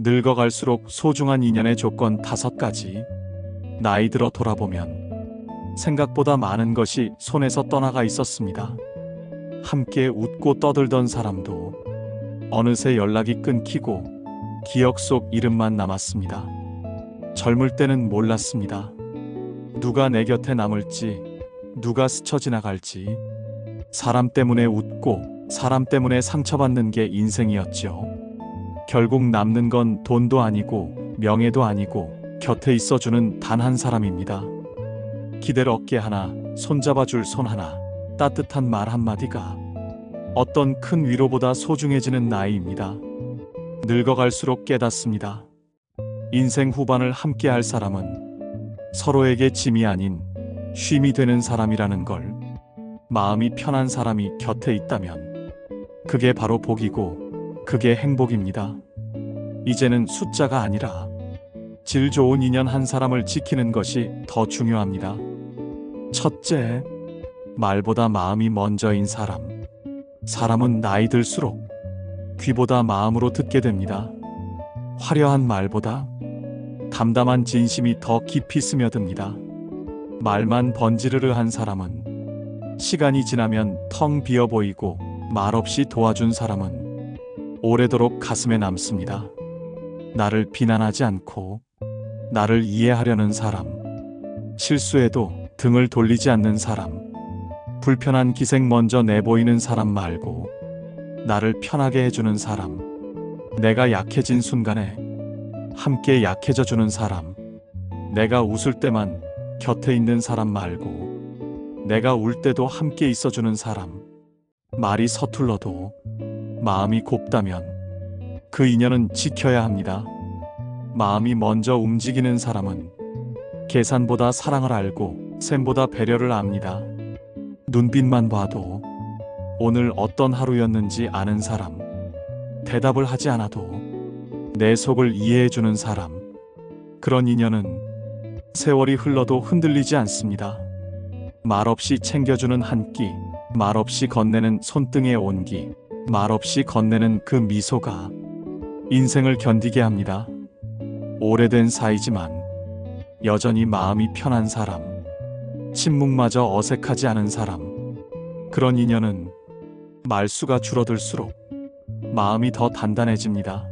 늙어갈수록 소중한 인연의 조건 5가지. 나이 들어 돌아보면 생각보다 많은 것이 손에서 떠나가 있었습니다. 함께 웃고 떠들던 사람도 어느새 연락이 끊기고 기억 속 이름만 남았습니다. 젊을 때는 몰랐습니다. 누가 내 곁에 남을지, 누가 스쳐 지나갈지. 사람 때문에 웃고 사람 때문에 상처받는 게 인생이었죠. 결국 남는 건 돈도 아니고 명예도 아니고 곁에 있어주는 단 한 사람입니다. 기댈 어깨 하나, 손잡아줄 손 하나, 따뜻한 말 한마디가 어떤 큰 위로보다 소중해지는 나이입니다. 늙어갈수록 깨닫습니다. 인생 후반을 함께할 사람은 서로에게 짐이 아닌 쉼이 되는 사람이라는 걸. 마음이 편한 사람이 곁에 있다면 그게 바로 복이고 그게 행복입니다. 이제는 숫자가 아니라 질 좋은 인연 한 사람을 지키는 것이 더 중요합니다. 첫째, 말보다 마음이 먼저인 사람. 사람은 나이 들수록 귀보다 마음으로 듣게 됩니다. 화려한 말보다 담담한 진심이 더 깊이 스며듭니다. 말만 번지르르한 사람은 시간이 지나면 텅 비어 보이고, 말없이 도와준 사람은 오래도록 가슴에 남습니다. 나를 비난하지 않고 나를 이해하려는 사람, 실수해도 등을 돌리지 않는 사람, 불편한 기색 먼저 내보이는 사람 말고 나를 편하게 해주는 사람, 내가 약해진 순간에 함께 약해져주는 사람, 내가 웃을 때만 곁에 있는 사람 말고 내가 울 때도 함께 있어주는 사람. 말이 서툴러도 마음이 곱다면 그 인연은 지켜야 합니다. 마음이 먼저 움직이는 사람은 계산보다 사랑을 알고 셈보다 배려를 압니다. 눈빛만 봐도 오늘 어떤 하루였는지 아는 사람, 대답을 하지 않아도 내 속을 이해해주는 사람. 그런 인연은 세월이 흘러도 흔들리지 않습니다. 말없이 챙겨주는 한 끼, 말없이 건네는 손등의 온기, 말없이 건네는 그 미소가 인생을 견디게 합니다. 오래된 사이지만 여전히 마음이 편한 사람, 침묵마저 어색하지 않은 사람. 그런 인연은 말수가 줄어들수록 마음이 더 단단해집니다.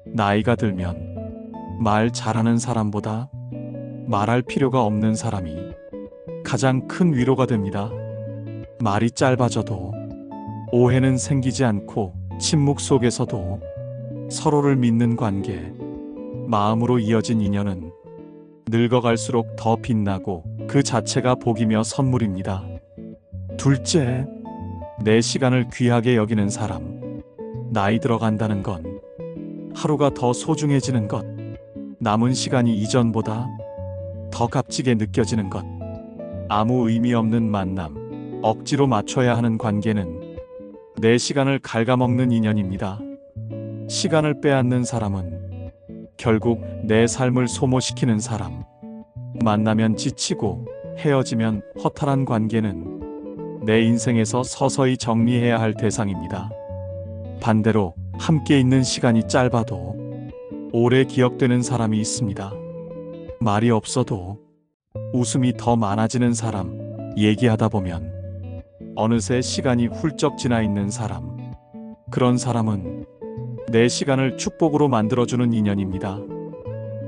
나이가 들면 말 잘하는 사람보다 말할 필요가 없는 사람이 가장 큰 위로가 됩니다. 말이 짧아져도 오해는 생기지 않고 침묵 속에서도 서로를 믿는 관계, 마음으로 이어진 인연은 늙어갈수록 더 빛나고 그 자체가 복이며 선물입니다. 둘째, 내 시간을 귀하게 여기는 사람. 나이 들어간다는 건 하루가 더 소중해지는 것, 남은 시간이 이전보다 더 값지게 느껴지는 것. 아무 의미 없는 만남, 억지로 맞춰야 하는 관계는 내 시간을 갉아먹는 인연입니다. 시간을 빼앗는 사람은 결국 내 삶을 소모시키는 사람. 만나면 지치고 헤어지면 허탈한 관계는 내 인생에서 서서히 정리해야 할 대상입니다. 반대로 함께 있는 시간이 짧아도 오래 기억되는 사람이 있습니다. 말이 없어도 웃음이 더 많아지는 사람, 얘기하다 보면 어느새 시간이 훌쩍 지나 있는 사람. 그런 사람은 내 시간을 축복으로 만들어주는 인연입니다.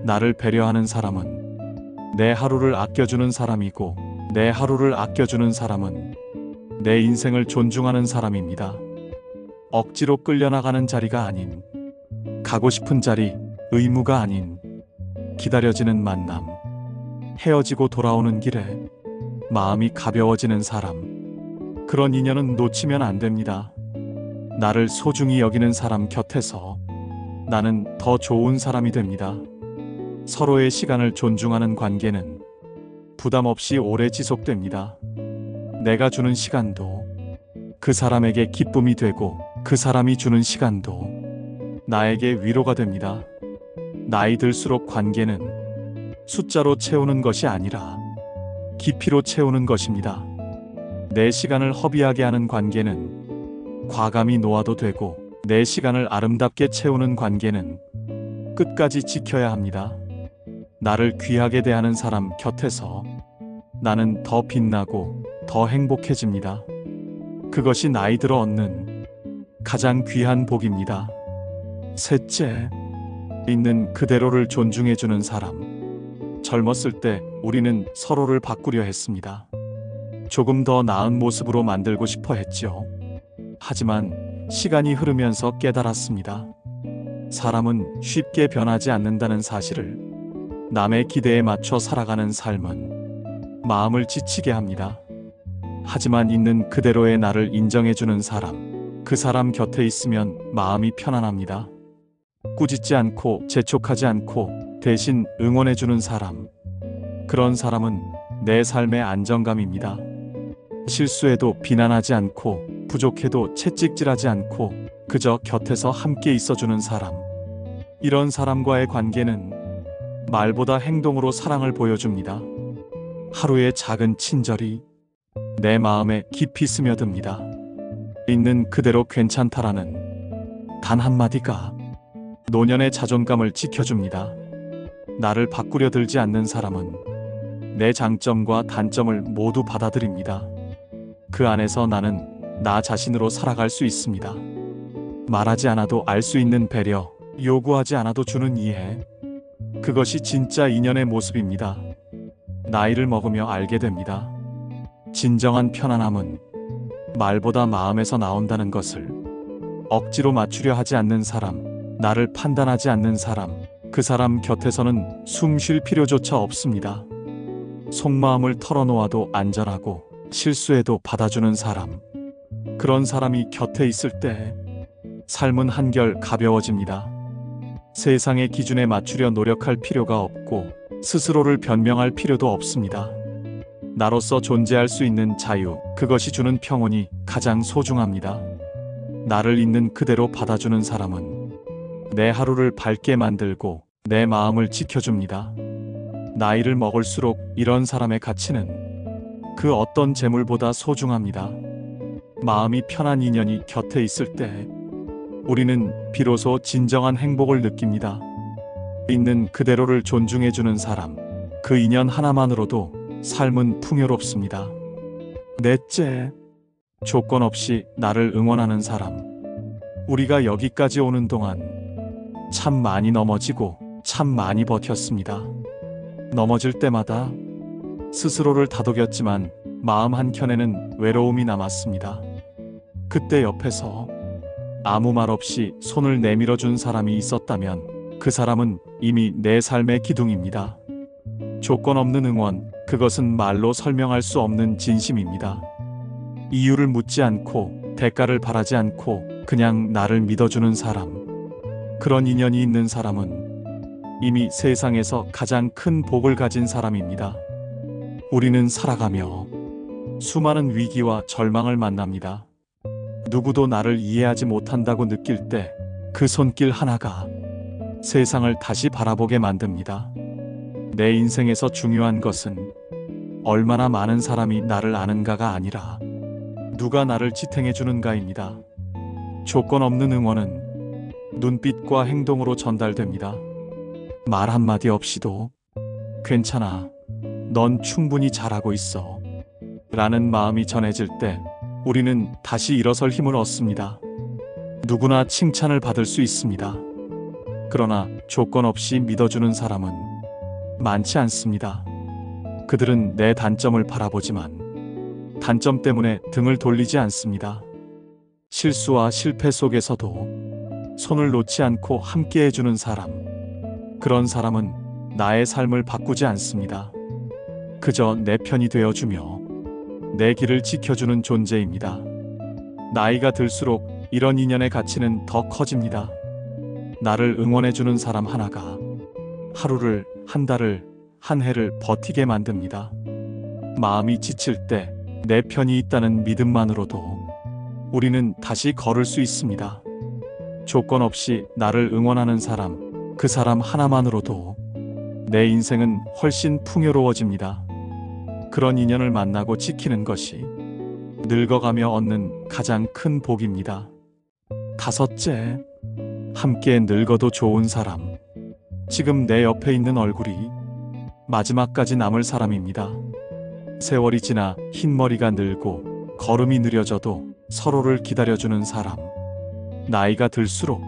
나를 배려하는 사람은 내 하루를 아껴주는 사람이고, 내 하루를 아껴주는 사람은 내 인생을 존중하는 사람입니다. 억지로 끌려나가는 자리가 아닌, 가고 싶은 자리, 의무가 아닌 기다려지는 만남. 헤어지고 돌아오는 길에 마음이 가벼워지는 사람. 그런 인연은 놓치면 안 됩니다. 나를 소중히 여기는 사람 곁에서 나는 더 좋은 사람이 됩니다. 서로의 시간을 존중하는 관계는 부담 없이 오래 지속됩니다. 내가 주는 시간도 그 사람에게 기쁨이 되고, 그 사람이 주는 시간도 나에게 위로가 됩니다. 나이 들수록 관계는 숫자로 채우는 것이 아니라 깊이로 채우는 것입니다. 내 시간을 허비하게 하는 관계는 과감히 놓아도 되고, 내 시간을 아름답게 채우는 관계는 끝까지 지켜야 합니다. 나를 귀하게 대하는 사람 곁에서 나는 더 빛나고 더 행복해집니다. 그것이 나이 들어 얻는 가장 귀한 복입니다. 셋째, 있는 그대로를 존중해주는 사람. 젊었을 때 우리는 서로를 바꾸려 했습니다. 조금 더 나은 모습으로 만들고 싶어 했죠. 하지만 시간이 흐르면서 깨달았습니다. 사람은 쉽게 변하지 않는다는 사실을. 남의 기대에 맞춰 살아가는 삶은 마음을 지치게 합니다. 하지만 있는 그대로의 나를 인정해주는 사람, 그 사람 곁에 있으면 마음이 편안합니다. 꾸짖지 않고 재촉하지 않고 대신 응원해주는 사람, 그런 사람은 내 삶의 안정감입니다. 실수해도 비난하지 않고 부족해도 채찍질하지 않고 그저 곁에서 함께 있어주는 사람, 이런 사람과의 관계는 말보다 행동으로 사랑을 보여줍니다. 하루의 작은 친절이 내 마음에 깊이 스며듭니다. 있는 그대로 괜찮다라는 단 한마디가 노년의 자존감을 지켜줍니다. 나를 바꾸려 들지 않는 사람은 내 장점과 단점을 모두 받아들입니다. 그 안에서 나는 나 자신으로 살아갈 수 있습니다. 말하지 않아도 알 수 있는 배려, 요구하지 않아도 주는 이해, 그것이 진짜 인연의 모습입니다. 나이를 먹으며 알게 됩니다. 진정한 편안함은 말보다 마음에서 나온다는 것을. 억지로 맞추려 하지 않는 사람, 나를 판단하지 않는 사람, 그 사람 곁에서는 숨 쉴 필요조차 없습니다. 속마음을 털어놓아도 안전하고 실수해도 받아주는 사람, 그런 사람이 곁에 있을 때 삶은 한결 가벼워집니다. 세상의 기준에 맞추려 노력할 필요가 없고 스스로를 변명할 필요도 없습니다. 나로서 존재할 수 있는 자유, 그것이 주는 평온이 가장 소중합니다. 나를 있는 그대로 받아주는 사람은 내 하루를 밝게 만들고 내 마음을 지켜줍니다. 나이를 먹을수록 이런 사람의 가치는 그 어떤 재물보다 소중합니다. 마음이 편한 인연이 곁에 있을 때 우리는 비로소 진정한 행복을 느낍니다. 있는 그대로를 존중해주는 사람, 그 인연 하나만으로도 삶은 풍요롭습니다. 넷째, 조건 없이 나를 응원하는 사람. 우리가 여기까지 오는 동안 참 많이 넘어지고 참 많이 버텼습니다. 넘어질 때마다 스스로를 다독였지만 마음 한켠에는 외로움이 남았습니다. 그때 옆에서 아무 말 없이 손을 내밀어준 사람이 있었다면 그 사람은 이미 내 삶의 기둥입니다. 조건 없는 응원, 그것은 말로 설명할 수 없는 진심입니다. 이유를 묻지 않고 대가를 바라지 않고 그냥 나를 믿어주는 사람, 그런 인연이 있는 사람은 이미 세상에서 가장 큰 복을 가진 사람입니다. 우리는 살아가며 수많은 위기와 절망을 만납니다. 누구도 나를 이해하지 못한다고 느낄 때 그 손길 하나가 세상을 다시 바라보게 만듭니다. 내 인생에서 중요한 것은 얼마나 많은 사람이 나를 아는가가 아니라 누가 나를 지탱해 주는가입니다. 조건 없는 응원은 눈빛과 행동으로 전달됩니다. 말 한마디 없이도 괜찮아, 넌 충분히 잘하고 있어 라는 마음이 전해질 때 우리는 다시 일어설 힘을 얻습니다. 누구나 칭찬을 받을 수 있습니다. 그러나 조건 없이 믿어주는 사람은 많지 않습니다. 그들은 내 단점을 바라보지만 단점 때문에 등을 돌리지 않습니다. 실수와 실패 속에서도 손을 놓지 않고 함께 해주는 사람, 그런 사람은 나의 삶을 바꾸지 않습니다. 그저 내 편이 되어주며 내 길을 지켜주는 존재입니다. 나이가 들수록 이런 인연의 가치는 더 커집니다. 나를 응원해주는 사람 하나가 하루를, 한 달을, 한 해를 버티게 만듭니다. 마음이 지칠 때 내 편이 있다는 믿음만으로도 우리는 다시 걸을 수 있습니다. 조건 없이 나를 응원하는 사람, 그 사람 하나만으로도 내 인생은 훨씬 풍요로워집니다. 그런 인연을 만나고 지키는 것이 늙어가며 얻는 가장 큰 복입니다. 다섯째, 함께 늙어도 좋은 사람. 지금 내 옆에 있는 얼굴이 마지막까지 남을 사람입니다. 세월이 지나 흰머리가 늘고 걸음이 느려져도 서로를 기다려주는 사람. 나이가 들수록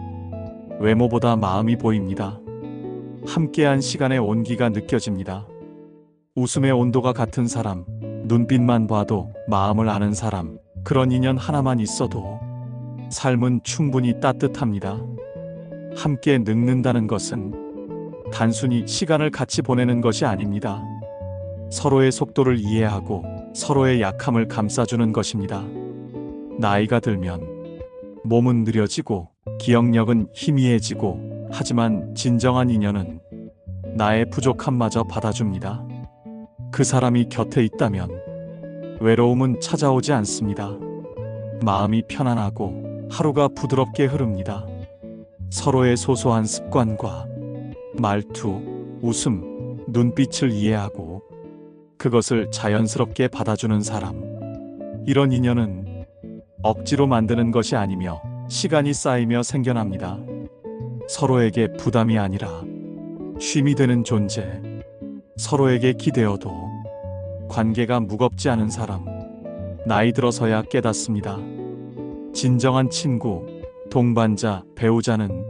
외모보다 마음이 보입니다. 함께한 시간의 온기가 느껴집니다. 웃음의 온도가 같은 사람, 눈빛만 봐도 마음을 아는 사람, 그런 인연 하나만 있어도 삶은 충분히 따뜻합니다. 함께 늙는다는 것은 단순히 시간을 같이 보내는 것이 아닙니다. 서로의 속도를 이해하고 서로의 약함을 감싸주는 것입니다. 나이가 들면 몸은 느려지고 기억력은 희미해지고, 하지만 진정한 인연은 나의 부족함마저 받아줍니다. 그 사람이 곁에 있다면 외로움은 찾아오지 않습니다. 마음이 편안하고 하루가 부드럽게 흐릅니다. 서로의 소소한 습관과 말투, 웃음, 눈빛을 이해하고 그것을 자연스럽게 받아주는 사람. 이런 인연은 억지로 만드는 것이 아니며 시간이 쌓이며 생겨납니다. 서로에게 부담이 아니라 쉼이 되는 존재. 서로에게 기대어도 관계가 무겁지 않은 사람. 나이 들어서야 깨닫습니다. 진정한 친구, 동반자, 배우자는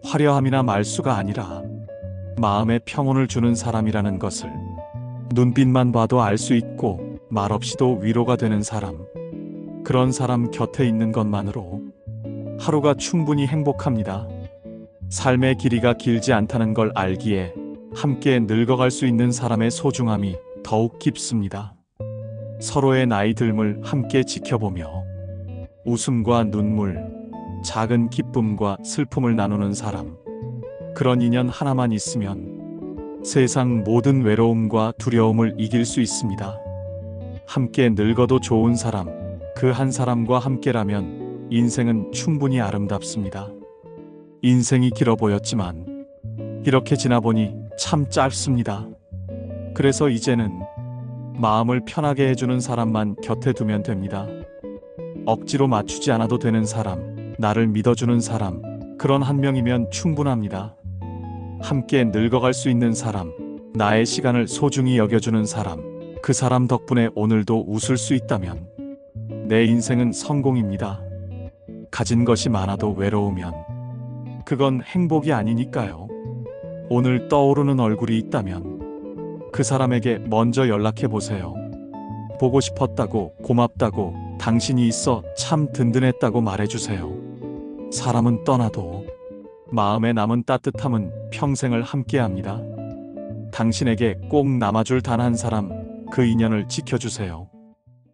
화려함이나 말수가 아니라 마음의 평온을 주는 사람이라는 것을 눈빛만 봐도 알 수 있고 말없이도 위로가 되는 사람. 그런 사람 곁에 있는 것만으로 하루가 충분히 행복합니다. 삶의 길이가 길지 않다는 걸 알기에 함께 늙어갈 수 있는 사람의 소중함이 더욱 깊습니다. 서로의 나이 듦을 함께 지켜보며 웃음과 눈물, 작은 기쁨과 슬픔을 나누는 사람. 그런 인연 하나만 있으면 세상 모든 외로움과 두려움을 이길 수 있습니다. 함께 늙어도 좋은 사람, 그 한 사람과 함께라면 인생은 충분히 아름답습니다. 인생이 길어 보였지만 이렇게 지나보니 참 짧습니다. 그래서 이제는 마음을 편하게 해주는 사람만 곁에 두면 됩니다. 억지로 맞추지 않아도 되는 사람, 나를 믿어주는 사람, 그런 한 명이면 충분합니다. 함께 늙어갈 수 있는 사람, 나의 시간을 소중히 여겨주는 사람, 그 사람 덕분에 오늘도 웃을 수 있다면 내 인생은 성공입니다. 가진 것이 많아도 외로우면 그건 행복이 아니니까요. 오늘 떠오르는 얼굴이 있다면 그 사람에게 먼저 연락해 보세요. 보고 싶었다고, 고맙다고, 당신이 있어 참 든든했다고 말해주세요. 사람은 떠나도 마음에 남은 따뜻함은 평생을 함께합니다. 당신에게 꼭 남아줄 단 한 사람, 그 인연을 지켜주세요.